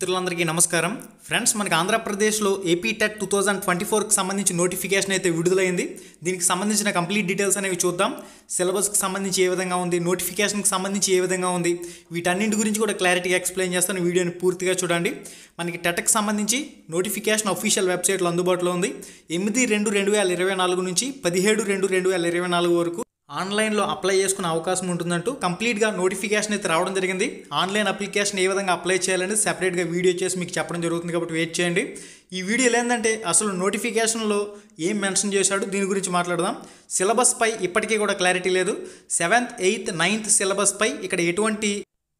మిత్రులందరికీ నమస్కారం ఫ్రెండ్స్ మనకి ఆంధ్రప్రదేశ్లో ఏపీ టెట్ 2024కి సంబంధించి నోటిఫికేషన్ అయితే విడుదలైంది. దీనికి సంబంధించిన కంప్లీట్ డీటెయిల్స్ అనేవి చూద్దాం. సిలబస్కి సంబంధించి ఏ విధంగా ఉంది, నోటిఫికేషన్కి సంబంధించి ఏ విధంగా ఉంది, వీటన్నింటి గురించి కూడా క్లారిటీగా ఎక్స్ప్లెయిన్ చేస్తాను. వీడియోని పూర్తిగా చూడండి. మనకి టెట్కి సంబంధించి నోటిఫికేషన్ అఫీషియల్ వెబ్సైట్లో అందుబాటులో ఉంది. 8/2/2024 నుంచి 17/2/2024 వరకు ఆన్లైన్లో అప్లై చేసుకునే అవకాశం ఉంటుందంటూ కంప్లీట్గా నోటిఫికేషన్ అయితే రావడం జరిగింది. ఆన్లైన్ అప్లికేషన్ ఏ విధంగా అప్లై చేయాలని సెపరేట్గా వీడియో చేసి మీకు చెప్పడం జరుగుతుంది, కాబట్టి వెయిట్ చేయండి. ఈ వీడియోలో ఏంటంటే అసలు నోటిఫికేషన్లో ఏం మెన్షన్ చేశాడు దీని గురించి మాట్లాడదాం. సిలబస్పై ఇప్పటికీ కూడా క్లారిటీ లేదు. 7th, 8th, 9th సిలబస్పై ఇక్కడ ఎటువంటి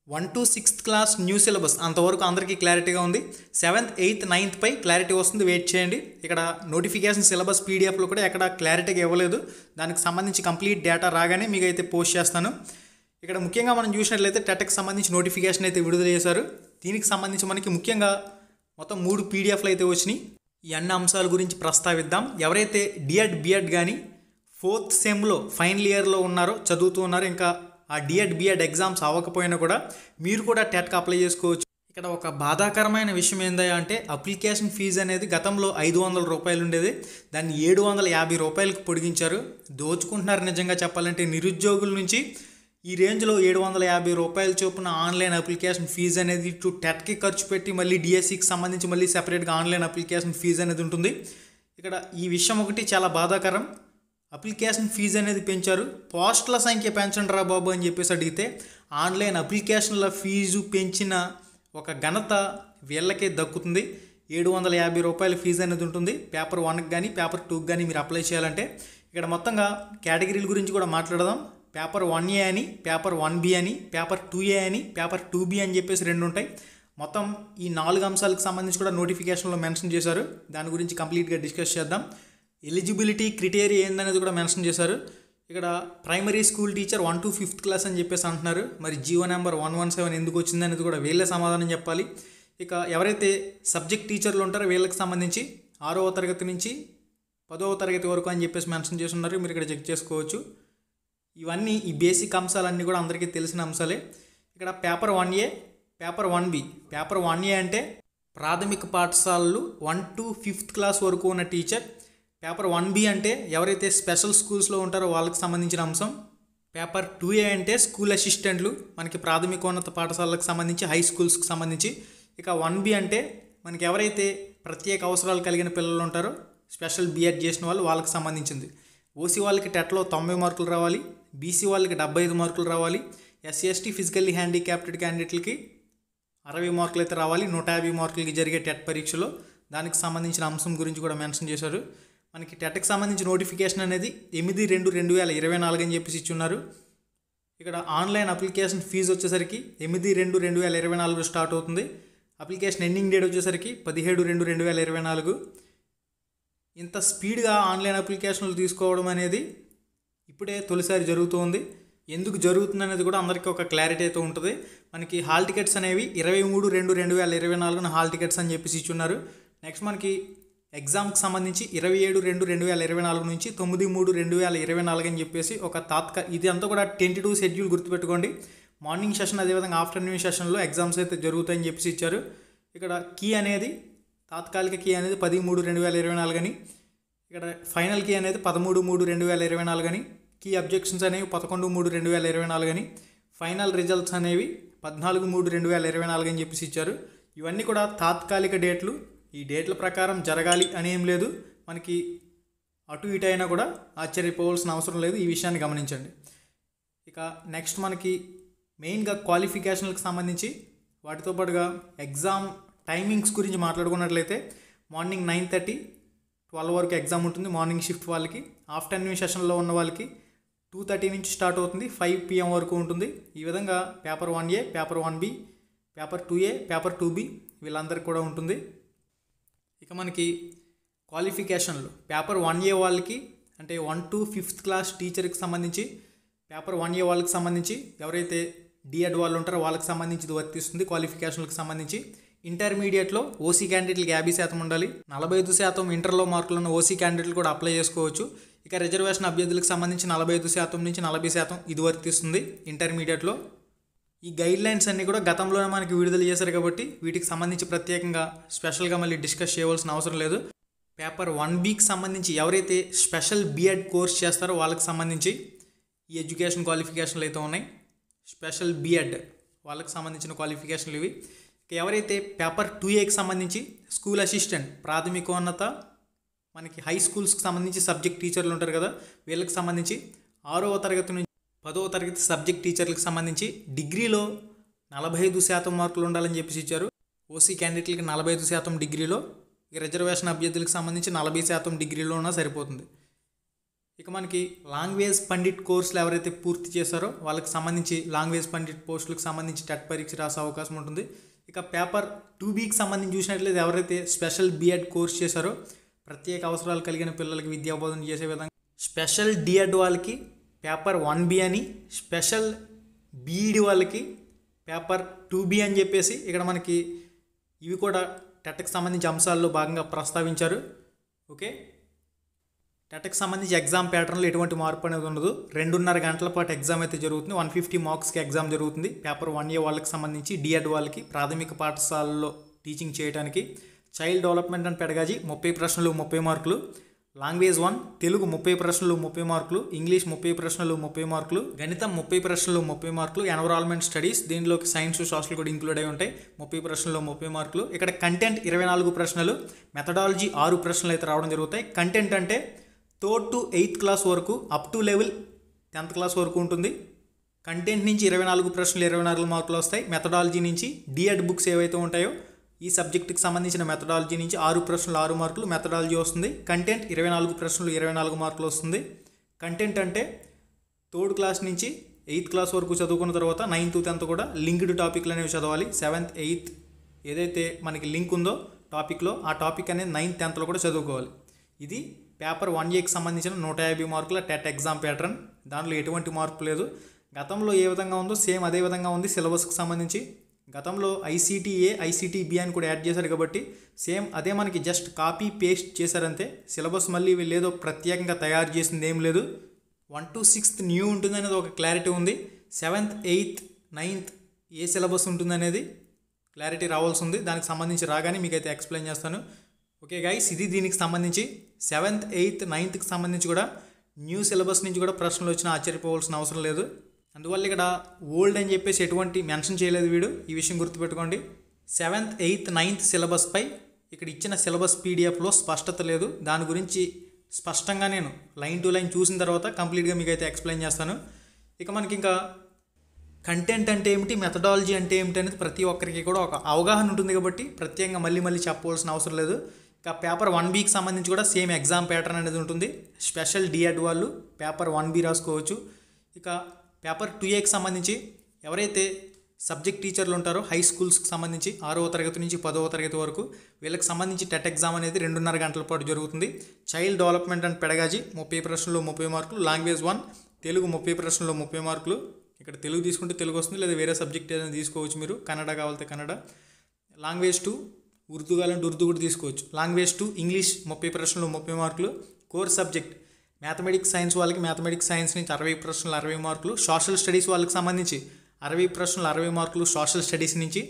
1 to 6th class new syllabus అంతవరకు అందరికీ క్లారిటీగా ఉంది. 7th, 8th, 9th పై క్లారిటీ వస్తుంది, వెయిట్ చేయండి. ఇక్కడ నోటిఫికేషన్ సిలబస్ పీడిఎఫ్లో కూడా ఎక్కడ క్లారిటీగా ఇవ్వలేదు. దానికి సంబంధించి కంప్లీట్ డేటా రాగానే మీకు అయితే పోస్ట్ చేస్తాను. ఇక్కడ ముఖ్యంగా మనం చూసినట్లయితే టెట్కి సంబంధించి నోటిఫికేషన్ అయితే విడుదల చేశారు. దీనికి సంబంధించి మనకి ముఖ్యంగా మొత్తం 3 పీడిఎఫ్లు అయితే వచ్చినాయి. ఈ అన్ని అంశాల గురించి ప్రస్తావిద్దాం. ఎవరైతే డిఎడ్ బిఎడ్ కానీ 4th సెమ్లో ఫైనల్ ఇయర్లో ఉన్నారో, చదువుతూ ఉన్నారో, ఇంకా ఆ డిఎడ్ బిఎడ్ ఎగ్జామ్స్ అవ్వకపోయినా కూడా మీరు కూడా టెట్కి అప్లై చేసుకోవచ్చు. ఇక్కడ ఒక బాధాకరమైన విషయం ఏందా అంటే అప్లికేషన్ ఫీజు అనేది గతంలో 500 రూపాయలు ఉండేది, దాన్ని 750 రూపాయలకు పొడిగించారు. దోచుకుంటున్నారు నిజంగా చెప్పాలంటే. నిరుద్యోగుల నుంచి ఈ రేంజ్లో 750 రూపాయల చొప్పున ఆన్లైన్ అప్లికేషన్ ఫీజు అనేది ఇటు టెట్కి ఖర్చు పెట్టి మళ్ళీ డిఎస్సికి సంబంధించి మళ్ళీ సెపరేట్గా ఆన్లైన్ అప్లికేషన్ ఫీజు అనేది ఉంటుంది. ఇక్కడ ఈ విషయం ఒకటి చాలా బాధాకరం. అప్లికేషన్ ఫీజు అనేది పెంచారు. పోస్టుల సంఖ్య పెంచండి రా బాబు అని చెప్పేసి అడిగితే ఆన్లైన్ అప్లికేషన్ల ఫీజు పెంచిన ఒక ఘనత వీళ్ళకే దక్కుతుంది. 750 రూపాయల ఫీజు అనేది ఉంటుంది పేపర్ 1కి కానీ పేపర్ 2కి కానీ మీరు అప్లై చేయాలంటే. ఇక్కడ మొత్తంగా కేటగిరీల గురించి కూడా మాట్లాడదాం. పేపర్ 1A అని, పేపర్ 1B అని, పేపర్ 2A అని, పేపర్ 2B అని చెప్పేసి 2 ఉంటాయి. మొత్తం ఈ 4 అంశాలకు సంబంధించి కూడా నోటిఫికేషన్లో మెన్షన్ చేశారు. దాని గురించి కంప్లీట్గా డిస్కస్ చేద్దాం. ఎలిజిబిలిటీ క్రైటీరియా ఏందనేది కూడా మెన్షన్ చేశారు. ఇక్కడ primary school teacher 1 to 5th class అని చెప్పేసి అంటున్నారు. మరి జీవో నెంబర్ 117 ఎందుకు వచ్చింది అనేది కూడా వీళ్ళే సమాధానం చెప్పాలి. ఇక ఎవరైతే సబ్జెక్ట్ టీచర్లు ఉంటారో వీళ్ళకి సంబంధించి 6వ తరగతి నుంచి 10వ తరగతి వరకు అని చెప్పేసి మెన్షన్ చేసి ఉన్నారు. మీరు ఇక్కడ చెక్ చేసుకోవచ్చు. ఇవన్నీ ఈ బేసిక్ అంశాలన్నీ కూడా అందరికీ తెలిసిన అంశాలే. ఇక్కడ paper 1A, paper 1B. Paper 1A అంటే ప్రాథమిక పాఠశాలలు 1 to 5th క్లాస్ వరకు ఉన్న టీచర్. పేపర్ 1B అంటే ఎవరైతే స్పెషల్ స్కూల్స్లో ఉంటారో వాళ్ళకి సంబంధించిన అంశం. పేపర్ 2A అంటే స్కూల్ అసిస్టెంట్లు, మనకి ప్రాథమికోన్నత పాఠశాలకు సంబంధించి, హై స్కూల్స్కి సంబంధించి. ఇక 1B అంటే మనకి ఎవరైతే ప్రత్యేక అవసరాలు కలిగిన పిల్లలు ఉంటారో, స్పెషల్ బిఎడ్ చేసిన వాళ్ళకి సంబంధించింది. ఓసీ వాళ్ళకి టెట్లో 90 మార్కులు రావాలి, బీసీ వాళ్ళకి 75 మార్కులు రావాలి, ఎస్సీ ఎస్టీ ఫిజికల్లీ హ్యాండిక్యాప్టెడ్ క్యాండిడేట్లకి 60 మార్కులు అయితే రావాలి. 150 మార్కులకి జరిగే టెట్ పరీక్షలో దానికి సంబంధించిన అంశం గురించి కూడా మెన్షన్ చేశారు. మనకి టెట్కి సంబంధించి నోటిఫికేషన్ అనేది 8/2/2024 అని చెప్పేసి ఇచ్చున్నారు. ఇక్కడ ఆన్లైన్ అప్లికేషన్ ఫీజు వచ్చేసరికి 8/2/2024 స్టార్ట్ అవుతుంది. అప్లికేషన్ ఎండింగ్ డేట్ వచ్చేసరికి 17/2/2024. ఇంత స్పీడ్గా ఆన్లైన్ అప్లికేషన్లు తీసుకోవడం అనేది ఇప్పుడే తొలిసారి జరుగుతుంది. ఎందుకు జరుగుతుంది అనేది కూడా అందరికీ ఒక క్లారిటీ అయితే ఉంటుంది. మనకి హాల్ టికెట్స్ అనేవి 23/2/2024 హాల్ టికెట్స్ అని చెప్పేసి ఇచ్చున్నారు. నెక్స్ట్ మనకి ఎగ్జామ్కి సంబంధించి 27/2/2024 నుంచి 9/3/2024 అని చెప్పేసి ఒక ఇది అంతా కూడా టెంటేటివ్ షెడ్యూల్ గుర్తుపెట్టుకోండి. మార్నింగ్ సెషన్ అదేవిధంగా ఆఫ్టర్నూన్ సెషన్లో ఎగ్జామ్స్ అయితే జరుగుతాయని చెప్పేసి ఇచ్చారు. ఇక్కడ కీ అనేది తాత్కాలిక కీ అనేది 10/3/2024 అని, ఇక్కడ ఫైనల్ కీ అనేది 13/3/2024 అని, కీ అబ్జెక్షన్స్ అనేవి 11/3/2024 అని, ఫైనల్ రిజల్ట్స్ అనేవి 14/3/2024 అని చెప్పేసి ఇచ్చారు. ఇవన్నీ కూడా తాత్కాలిక డేట్లు. ఈ డేట్ల ప్రకారం జరగాలి అని ఏం లేదు. మనకి అటు ఇటు అయినా కూడా ఆశ్చర్యపోవాల్సిన అవసరం లేదు. ఈ విషయాన్ని గమనించండి. ఇక నెక్స్ట్ మనకి మెయిన్గా క్వాలిఫికేషన్లకు సంబంధించి వాటితో పాటుగా ఎగ్జామ్ టైమింగ్స్ గురించి మాట్లాడుకున్నట్లయితే మార్నింగ్ 9:30, 12 వరకు ఎగ్జామ్ ఉంటుంది మార్నింగ్ షిఫ్ట్ వాళ్ళకి. ఆఫ్టర్నూన్ సెషన్లో ఉన్న వాళ్ళకి 2:30 నుంచి స్టార్ట్ అవుతుంది, 5 PM వరకు ఉంటుంది. ఈ విధంగా paper 1A, paper 1B, paper 2A, paper 2B వీళ్ళందరికీ కూడా ఉంటుంది. ఇక మనకి క్వాలిఫికేషన్లు పేపర్ 1A వాళ్ళకి అంటే 1 to 5th క్లాస్ టీచర్కి సంబంధించి, పేపర్ 1A వాళ్ళకి సంబంధించి ఎవరైతే డిఎడ్ వాళ్ళు ఉంటారో వాళ్ళకి సంబంధించి ఇది వర్తిస్తుంది. క్వాలిఫికేషన్లకు సంబంధించి ఇంటర్మీడియట్లో ఓసీ క్యాండిడేట్లకి 50% ఉండాలి, 45% ఇంటర్లో మార్కులు ఉన్న ఓసీ క్యాండిడేట్లు కూడా అప్లై చేసుకోవచ్చు. ఇక రిజర్వేషన్ అభ్యర్థులకు సంబంధించి 45% నుంచి 40% ఇది వర్తిస్తుంది ఇంటర్మీడియట్లో. ఈ గైడ్ లైన్స్ అన్నీ కూడా గతంలోనే మనకి విడుదల చేశారు కాబట్టి వీటికి సంబంధించి ప్రత్యేకంగా స్పెషల్గా మళ్ళీ డిస్కస్ చేయవలసిన అవసరం లేదు. పేపర్ 1Bకి సంబంధించి ఎవరైతే స్పెషల్ బీఎడ్ కోర్స్ చేస్తారో వాళ్ళకి సంబంధించి ఈ ఎడ్యుకేషన్ క్వాలిఫికేషన్లు అయితే ఉన్నాయి. స్పెషల్ బీఎడ్ వాళ్ళకి సంబంధించిన క్వాలిఫికేషన్లు ఇవి. ఎవరైతే పేపర్ 2Aకి సంబంధించి స్కూల్ అసిస్టెంట్ ప్రాథమికోన్నత మనకి హై స్కూల్స్కి సంబంధించి సబ్జెక్ట్ టీచర్లు ఉంటారు కదా, వీళ్ళకి సంబంధించి 6వ తరగతి నుంచి 10వ తరగతి సబ్జెక్ట్ టీచర్లకు సంబంధించి డిగ్రీలో 45% మార్కులు ఉండాలని చెప్పేసి ఇచ్చారు. ఓసీ క్యాండిడేట్లకి 45% డిగ్రీలో, ఇక రిజర్వేషన్ అభ్యర్థులకు సంబంధించి 40% డిగ్రీలో ఉన్నా సరిపోతుంది. ఇక మనకి లాంగ్వేజ్ పండిట్ కోర్సులు ఎవరైతే పూర్తి చేశారో వాళ్ళకి సంబంధించి లాంగ్వేజ్ పండిట్ పోస్టులకు సంబంధించి టెట్ పరీక్ష రాసే అవకాశం ఉంటుంది. ఇక పేపర్ 2Bకి సంబంధించి చూసినట్లయితే ఎవరైతే స్పెషల్ బీఎడ్ కోర్స్ చేశారో ప్రత్యేక అవసరాలు కలిగిన పిల్లలకి విద్యాబోధన చేసే విధంగా స్పెషల్ డిఎడ్ వాళ్ళకి పేపర్ 1B అని, స్పెషల్ బీఈడి వాళ్ళకి పేపర్ 2B అని చెప్పేసి ఇక్కడ మనకి ఇవి కూడా టెట్కి సంబంధించి అంశాల్లో భాగంగా ప్రస్తావించారు. ఓకే, టెట్కి సంబంధించి ఎగ్జామ్ ప్యాటర్న్లో ఎటువంటి మార్పు అనేది ఉండదు. 2.5 గంటల పాటు ఎగ్జామ్ అయితే జరుగుతుంది. 150 మార్క్స్కి ఎగ్జామ్ జరుగుతుంది. పేపర్ 1A వాళ్ళకి సంబంధించి డిఎడ్ వాళ్ళకి ప్రాథమిక పాఠశాలలో టీచింగ్ చేయడానికి చైల్డ్ డెవలప్మెంట్ అండ్ పెడగాజీ 30 ప్రశ్నలు 30 మార్కులు, లాంగ్వేజ్ 1 తెలుగు 30 ప్రశ్నలు 30 మార్కులు, ఇంగ్లీష్ 30 ప్రశ్నలు 30 మార్కులు, గణితం 30 ప్రశ్నలు 30 మార్కులు, ఎన్విరాన్మెంట్ స్టడీస్ దీనిలోకి సైన్స్ సోషల్ కూడా ఇంక్లూడ్ అయి ఉంటాయి 30 ప్రశ్నలు 30 మార్కులు. ఇక్కడ కంటెంట్ 24 ప్రశ్నలు, మెథడాలజీ 6 ప్రశ్నలు అయితే రావడం జరుగుతాయి. కంటెంట్ అంటే 3rd to 8th క్లాస్ వరకు up to level 10th class వరకు ఉంటుంది. కంటెంట్ నుంచి 24 ప్రశ్నలు 24 మార్కులు వస్తాయి. మెథడాలజీ నుంచి డిఎడ్ బుక్స్ ఏవైతే ఉంటాయో ఈ సబ్జెక్టుకి సంబంధించిన మెథడాలజీ నుంచి 6 ప్రశ్నలు 6 మార్కులు మెథడాలజీ వస్తుంది. కంటెంట్ 24 ప్రశ్నలు 24 మార్కులు వస్తుంది. కంటెంట్ అంటే 3rd క్లాస్ నుంచి 8th క్లాస్ వరకు చదువుకున్న తర్వాత 9th 10th కూడా లింక్డ్ టాపిక్లు అనేవి చదవాలి. 7th 8th ఏదైతే మనకి లింక్ ఉందో టాపిక్లో ఆ టాపిక్ అనేది 9th 10thలో కూడా చదువుకోవాలి. ఇది పేపర్ 1Aకి సంబంధించిన 150 మార్కుల టెట్ ఎగ్జామ్ ప్యాటర్న్. దానిలో ఎటువంటి మార్పు లేదు. గతంలో ఏ విధంగా ఉందో సేమ్ అదే విధంగా ఉంది. సిలబస్కి సంబంధించి గతంలో ICTA ICTB అని కూడా యాడ్ చేశారు కాబట్టి సేమ్ అదే మనకి జస్ట్ కాపీ పేస్ట్ చేశారంతే. సిలబస్ మళ్ళీ వీళ్ళు ఏదో ప్రత్యేకంగా తయారు చేసింది ఏం లేదు. 1 to 6th న్యూ ఉంటుంది అనేది ఒక క్లారిటీ ఉంది. 7th 8th 9th ఏ సిలబస్ ఉంటుంది అనేది క్లారిటీ రావాల్సి ఉంది. దానికి సంబంధించి రాగానే మీకైతే ఎక్స్ప్లెయిన్ చేస్తాను. ఓకే గైస్, ఇది దీనికి సంబంధించి 7th 8th 9thకి సంబంధించి కూడా న్యూ సిలబస్ నుంచి కూడా ప్రశ్నలు వచ్చినా ఆశ్చర్యపోవాల్సిన అవసరం లేదు. అందువల్ల ఇక్కడ ఓల్డ్ అని చెప్పేసి ఎటువంటి మెన్షన్ చేయలేదు వీడు. ఈ విషయం గుర్తుపెట్టుకోండి. 7th 8th 9th సిలబస్పై ఇక్కడ ఇచ్చిన సిలబస్ పీడిఎఫ్లో స్పష్టత లేదు. దాని గురించి స్పష్టంగా నేను లైన్ టు లైన్ చూసిన తర్వాత కంప్లీట్గా మీకు అయితే ఎక్స్ప్లెయిన్ చేస్తాను. ఇక మనకి ఇంకా కంటెంట్ అంటే ఏమిటి, మెథడాలజీ అంటే ఏమిటి అనేది ప్రతి ఒక్కరికి కూడా ఒక అవగాహన ఉంటుంది కాబట్టి ప్రత్యేకంగా మళ్ళీ చెప్పవలసిన అవసరం లేదు. ఇక పేపర్ 1Bకి సంబంధించి కూడా సేమ్ ఎగ్జామ్ ప్యాటర్న్ అనేది ఉంటుంది. స్పెషల్ డిఎడ్ వాళ్ళు పేపర్ 1B రాసుకోవచ్చు. ఇక పేపర్ 2Aకి సంబంధించి ఎవరైతే సబ్జెక్ట్ టీచర్లు ఉంటారో హై స్కూల్స్కి సంబంధించి 6వ తరగతి నుంచి 10వ తరగతి వరకు వీళ్ళకి సంబంధించి టెట్ ఎగ్జామ్ అనేది 2.5 గంటల పాటు జరుగుతుంది. చైల్డ్ డెవలప్మెంట్ అండ్ పెడగాజీ 30 ప్రశ్నలు 30 మార్కులు, లాంగ్వేజ్ 1 తెలుగు 30 ప్రశ్నలు 30 మార్కులు. ఇక్కడ తెలుగు తీసుకుంటే తెలుగు వస్తుంది, లేదా వేరే సబ్జెక్ట్ ఏదైనా తీసుకోవచ్చు మీరు. కన్నడ కావాలంటే కన్నడ. లాంగ్వేజ్ 2 ఉర్దూ కావాలంటే ఉర్దూ కూడా తీసుకోవచ్చు. లాంగ్వేజ్ 2 ఇంగ్లీష్ 30 ప్రశ్నలు 30 మార్కులు. కోర్ సబ్జెక్ట్ మ్యాథమెటిక్స్ సైన్స్ వాళ్ళకి మ్యాథమెటిక్స్ సైన్స్ నుంచి 60 ప్రశ్నలు 60 మార్కులు. సోషల్ స్టడీస్ వాళ్ళకి సంబంధించి 60 ప్రశ్నలు 60 మార్కులు సోషల్ స్టడీస్ నుంచి.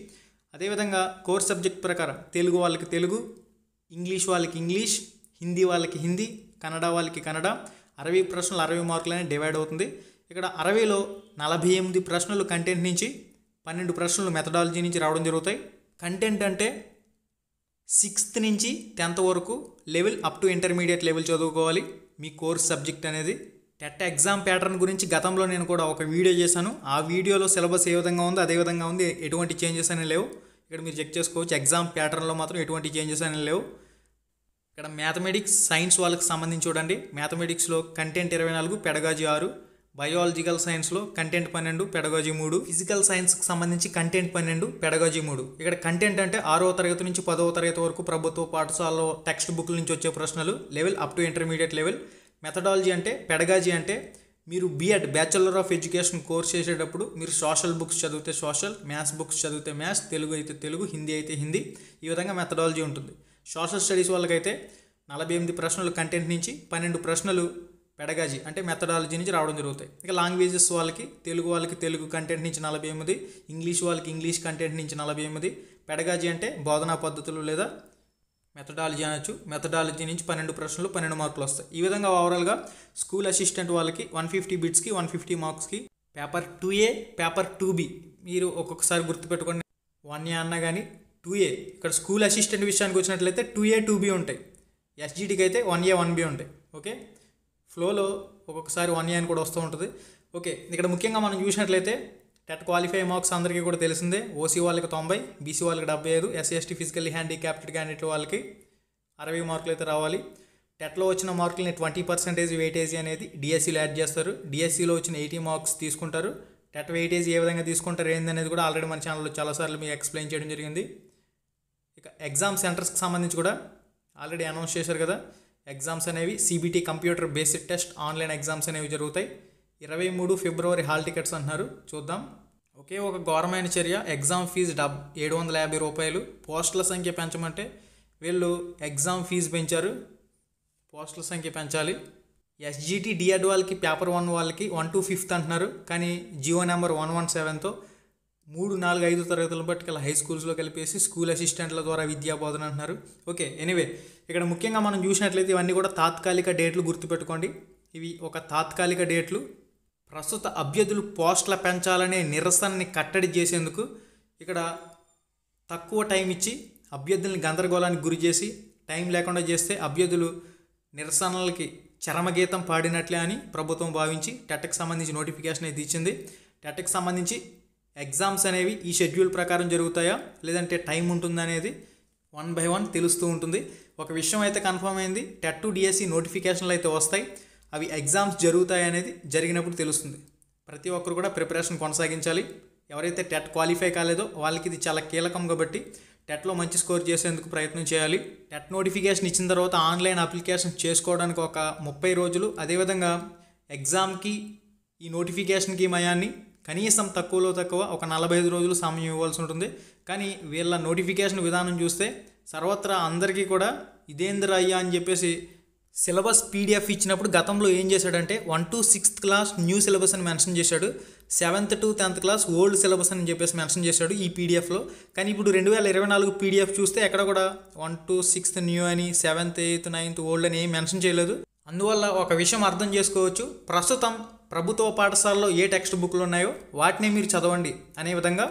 అదేవిధంగా కోర్ సబ్జెక్ట్ ప్రకారం తెలుగు వాళ్ళకి తెలుగు, ఇంగ్లీష్ వాళ్ళకి ఇంగ్లీష్, హిందీ వాళ్ళకి హిందీ, కన్నడ వాళ్ళకి కన్నడ. 60 ప్రశ్నలు 60 మార్కులు అనేది డివైడ్ అవుతుంది. ఇక్కడ 60లో 48 ప్రశ్నలు కంటెంట్ నుంచి, 12 ప్రశ్నలు మెథడాలజీ నుంచి రావడం జరుగుతాయి. కంటెంట్ అంటే 6th నుంచి 10th వరకు level up to intermediate level చదువుకోవాలి మీ కోర్స్ సబ్జెక్ట్ అనేది. టెట్ ఎగ్జామ్ ప్యాటర్న్ గురించి గతంలో నేను కూడా ఒక వీడియో చేశాను. ఆ వీడియోలో సిలబస్ ఏ విధంగా ఉందో అదే విధంగా ఉంది. ఎటువంటి చేంజెస్ అనేవి లేవు. ఇక్కడ మీరు చెక్ చేసుకోవచ్చు. ఎగ్జామ్ ప్యాటర్న్లో మాత్రం ఎటువంటి చేంజెస్ అనేవి లేవు. ఇక్కడ మ్యాథమెటిక్స్ సైన్స్ వాళ్ళకి సంబంధించి చూడండి. మ్యాథమెటిక్స్లో కంటెంట్ 24, పెడగాజీ 6. బయాలజికల్ సైన్స్లో కంటెంట్ 12, పెడగాజీ 3. ఫిజికల్ సైన్స్కి సంబంధించి కంటెంట్ 12, పెడగాజీ 3. ఇక్కడ కంటెంట్ అంటే 6వ తరగతి నుంచి 10వ తరగతి వరకు ప్రభుత్వ పాఠశాలలో టెక్స్ట్ బుక్ల నుంచి వచ్చే ప్రశ్నలు level up to intermediate level. Methodology అంటే పెడగాజీ అంటే మీరు B.Ed bachelor of education course చేసేటప్పుడు మీరు సోషల్ బుక్స్ చదివితే సోషల్, మ్యాథ్స్ బుక్స్ చదివితే మ్యాథ్స్, తెలుగు అయితే తెలుగు, హిందీ అయితే హిందీ. ఈ విధంగా మెథడాలజీ ఉంటుంది. సోషల్ స్టడీస్ వాళ్ళకైతే 48 ప్రశ్నలు కంటెంట్ నుంచి, 12 ప్రశ్నలు పెడగాజీ అంటే మెథడాలజీ నుంచి రావడం జరుగుతాయి. ఇక లాంగ్వేజెస్ వాళ్ళకి తెలుగు కంటెంట్ నుంచి 48, ఇంగ్లీష్ వాళ్ళకి ఇంగ్లీష్ కంటెంట్ నుంచి 48, పెడగాజీ అంటే బోధనా పద్ధతులు లేదా మెథడాలజీ అనొచ్చు. మెథడాలజీ నుంచి 12 ప్రశ్నలు 12 మార్కులు వస్తాయి. ఈ విధంగా ఓవరాల్గా స్కూల్ అసిస్టెంట్ వాళ్ళకి 150 బిట్స్కి 150 మార్క్స్కి పేపర్ 2A, పేపర్ 2B మీరు ఒక్కొక్కసారి గుర్తుపెట్టుకోండి. 1A అన్నా కానీ 2A. ఇక్కడ స్కూల్ అసిస్టెంట్ విషయానికి వచ్చినట్లయితే 2A 2B ఉంటాయి. ఎస్జిటికి అయితే 1A 1B ఉంటాయి. ఓకే, ఫ్లోలో ఒక్కొక్కసారి 1A అని కూడా వస్తూ ఉంటుంది. ఓకే, ఇక్కడ ముఖ్యంగా మనం చూసినట్లయితే టెట్ క్వాలిఫై మార్క్స్ అందరికీ కూడా తెలిసిందే. ఓసీ వాళ్ళకి 90, బీసీ వాళ్ళకి 75, SC ST physically handicapped candidate వాళ్ళకి 60 మార్కులు అయితే రావాలి. టెట్లో వచ్చిన మార్కులని 20% వెయిటేజీ అనేది డిఎస్సీలో యాడ్ చేస్తారు. డిఎస్సీలో వచ్చిన 80 మార్క్స్ తీసుకుంటారు. టెట్ వెయిటేజ్ ఏ విధంగా తీసుకుంటారు ఏందనేది కూడా ఆల్రెడీ మన ఛానల్లో చాలాసార్లు మీకు ఎక్స్ప్లెయిన్ చేయడం జరిగింది. ఇక ఎగ్జామ్ సెంటర్స్కి సంబంధించి కూడా ఆల్రెడీ అనౌన్స్ చేశారు కదా. ఎగ్జామ్స్ అనేవి CBT computer based test online exams అనేవి జరుగుతాయి. 23 ఫిబ్రవరి హాల్ టికెట్స్ అంటున్నారు, చూద్దాం. ఒకే ఒక ఘోరమైన చర్య, ఎగ్జామ్ ఫీజు 750 రూపాయలు. పోస్టుల సంఖ్య పెంచమంటే వీళ్ళు ఎగ్జామ్ ఫీజు పెంచారు, పోస్టుల సంఖ్య పెంచాలి. SGT డిఎడ్ వాళ్ళకి పేపర్ 1 వాళ్ళకి 1 to 5th అంటున్నారు, కానీ జియో నెంబర్ 117తో 3, 4, 5 తరగతుల బట్టి ఇలా హై స్కూల్స్లో కలిపేసి స్కూల్ అసిస్టెంట్ల ద్వారా విద్యా బోధన అంటున్నారు. ఓకే, ఎనీవే ఇక్కడ ముఖ్యంగా మనం చూసినట్లయితే ఇవన్నీ కూడా తాత్కాలిక డేట్లు గుర్తుపెట్టుకోండి. ఇవి ఒక తాత్కాలిక డేట్లు. ప్రస్తుత అభ్యర్థులు పోస్టుల పెంచాలనే నిరసనని కట్టడి చేసేందుకు ఇక్కడ తక్కువ టైం ఇచ్చి అభ్యర్థుల్ని గందరగోళానికి గురి చేసి టైం లేకుండా చేస్తే అభ్యర్థులు నిరసనలకి చరమగీతం పాడినట్లే అని ప్రభుత్వం భావించి టెట్కి సంబంధించి నోటిఫికేషన్ అయితే ఇచ్చింది. టెట్కి సంబంధించి ఎగ్జామ్స్ అనేవి ఈ షెడ్యూల్ ప్రకారం జరుగుతాయా లేదంటే టైం ఉంటుందా అనేది 1 by 1 తెలుస్తూ ఉంటుంది. ఒక విషయం అయితే కన్ఫర్మ్ అయింది, టెట్ టు డిఎస్సి నోటిఫికేషన్లు అయితే వస్తాయి. అవి ఎగ్జామ్స్ జరుగుతాయి అనేది జరిగినప్పుడు తెలుస్తుంది. ప్రతి ఒక్కరు కూడా ప్రిపరేషన్ కొనసాగించాలి. ఎవరైతే టెట్ క్వాలిఫై కాలేదో వాళ్ళకి ఇది చాలా కీలకం కాబట్టి టెట్లో మంచి స్కోర్ చేసేందుకు ప్రయత్నం చేయాలి. టెట్ నోటిఫికేషన్ ఇచ్చిన తర్వాత ఆన్లైన్ అప్లికేషన్ చేసుకోవడానికి ఒక 30 రోజులు, అదేవిధంగా ఎగ్జామ్కి ఈ నోటిఫికేషన్కి మయాన్ని కనీసం తక్కువలో తక్కువ ఒక 45 రోజులు సమయం ఇవ్వాల్సి ఉంటుంది. కానీ వీళ్ళ నోటిఫికేషన్ విధానం చూస్తే సర్వత్రా అందరికీ కూడా ఇదేంద్ర అయ్యా అని చెప్పేసి సిలబస్ PDF ఇచ్చినప్పుడు గతంలో ఏం చేశాడంటే 1 to 6th class new syllabus అని మెన్షన్ చేశాడు, 7th to 10th class old syllabus అని చెప్పేసి మెన్షన్ చేశాడు ఈ PDFలో. కానీ ఇప్పుడు 2024 PDF చూస్తే ఎక్కడ కూడా 1 to 6th న్యూ అని 7th, 8th, 9th ఓల్డ్ అని ఏం మెన్షన్ చేయలేదు. అందువల్ల ఒక విషయం అర్థం చేసుకోవచ్చు, ప్రస్తుతం ప్రభుత్వ పాఠశాలలో ఏ టెక్స్ట్ బుక్లు ఉన్నాయో వాటిని మీరు చదవండి అనే విధంగా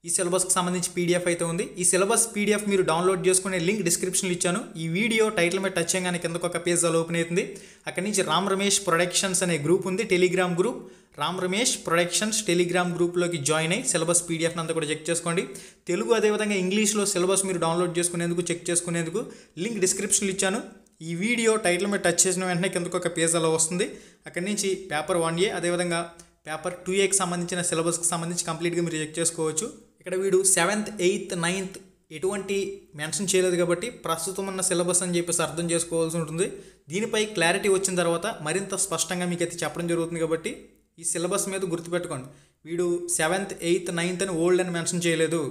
ఈ సిలబస్కి సంబంధించి PDF అయితే ఉంది. ఈ సిలబస్ PDF మీరు డౌన్లోడ్ చేసుకునే లింక్ డిస్క్రిప్షన్లో ఇచ్చాను. ఈ వీడియో టైటిల్ మీద టచ్ చేయగానే కిందకు ఒక పేజ్ అలా ఓపెన్ అవుతుంది. అక్కడి నుంచి రామ్ రమేష్ ప్రొడక్షన్స్ అనే గ్రూప్ ఉంది, Telegram group. Ram Ramesh productions Telegram గ్రూప్లోకి జాయిన్ అయ్యి సిలబస్ PDF అంతా కూడా చెక్ చేసుకోండి. తెలుగు అదేవిధంగా ఇంగ్లీష్లో సిలబస్ మీరు డౌన్లోడ్ చేసుకునేందుకు చెక్ చేసుకునేందుకు లింక్ డిస్క్రిప్షన్లో ఇచ్చాను. ఈ వీడియో టైటిల్ మీద టచ్ చేసిన వెంటనే కిందకు ఒక పేజ్ అలా వస్తుంది. అక్కడి నుంచి పేపర్ 1A అదేవిధంగా పేపర్ 2Aకి సంబంధించిన సిలబస్కి సంబంధించి కంప్లీట్గా మీరు చెక్ చేసుకోవచ్చు. ఇక్కడ వీడు 7th, 8th, 9th ఎటువంటి మెన్షన్ చేయలేదు కాబట్టి ప్రస్తుతం ఉన్న సిలబస్ అని చెప్పేసి అర్థం చేసుకోవాల్సి ఉంటుంది. దీనిపై క్లారిటీ వచ్చిన తర్వాత మరింత స్పష్టంగా మీకు అయితే చెప్పడం జరుగుతుంది. కాబట్టి ఈ సిలబస్ మీద గుర్తుపెట్టుకోండి, వీడు 7th, 8th, 9th అని ఓల్డ్ అని మెన్షన్ చేయలేదు,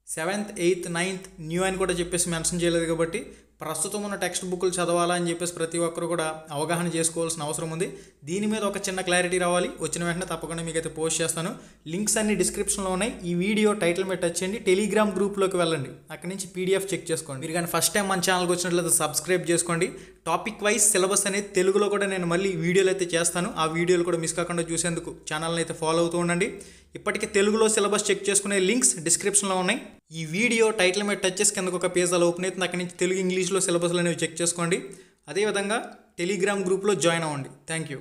7th, 8th, 9th న్యూ అని కూడా చెప్పేసి మెన్షన్ చేయలేదు. కాబట్టి ప్రస్తుతం ఉన్న టెక్స్ట్ బుక్లు చదవాలా అని చెప్పేసి ప్రతి ఒక్కరు కూడా అవగాహన చేసుకోవాల్సిన అవసరం ఉంది. దీని మీద ఒక చిన్న క్లారిటీ రావాలి, వచ్చిన వెంటనే తప్పకుండా మీకు అయితే పోస్ట్ చేస్తాను. లింక్స్ అన్ని డిస్క్రిప్షన్లో ఉన్నాయి. ఈ వీడియో టైటిల్ మీద టచ్ చేయండి, టెలిగ్రామ్ గ్రూప్లోకి వెళ్ళండి, అక్కడి నుంచి PDF చెక్ చేసుకోండి. మీరు కానీ ఫస్ట్ టైం మన ఛానల్కి వచ్చినట్లయితే సబ్స్క్రైబ్ చేసుకోండి. టాపిక్ వైజ్ సిలబస్ అనేది తెలుగులో కూడా నేను మళ్ళీ వీడియోలు అయితే చేస్తాను. ఆ వీడియోలు కూడా మిస్ కాకుండా చూసేందుకు ఛానల్ని అయితే ఫాలో అవుతూ ఉండండి. ఇప్పటికే తెలుగులో సిలబస్ చెక్ చేసుకునే లింక్స్ డిస్క్రిప్షన్లో ఉన్నాయి. ఈ వీడియో టైటిల్ మీద టచ్ చేసి కిందకు ఒక పేజ్ అలా ఓపెన్ అవుతుంది. అక్కడి నుంచి తెలుగు ఇంగ్లీష్లో సిలబస్లు అనేవి చెక్ చేసుకోండి. అదేవిధంగా టెలిగ్రామ్ గ్రూప్లో జాయిన్ అవ్వండి. Thank you.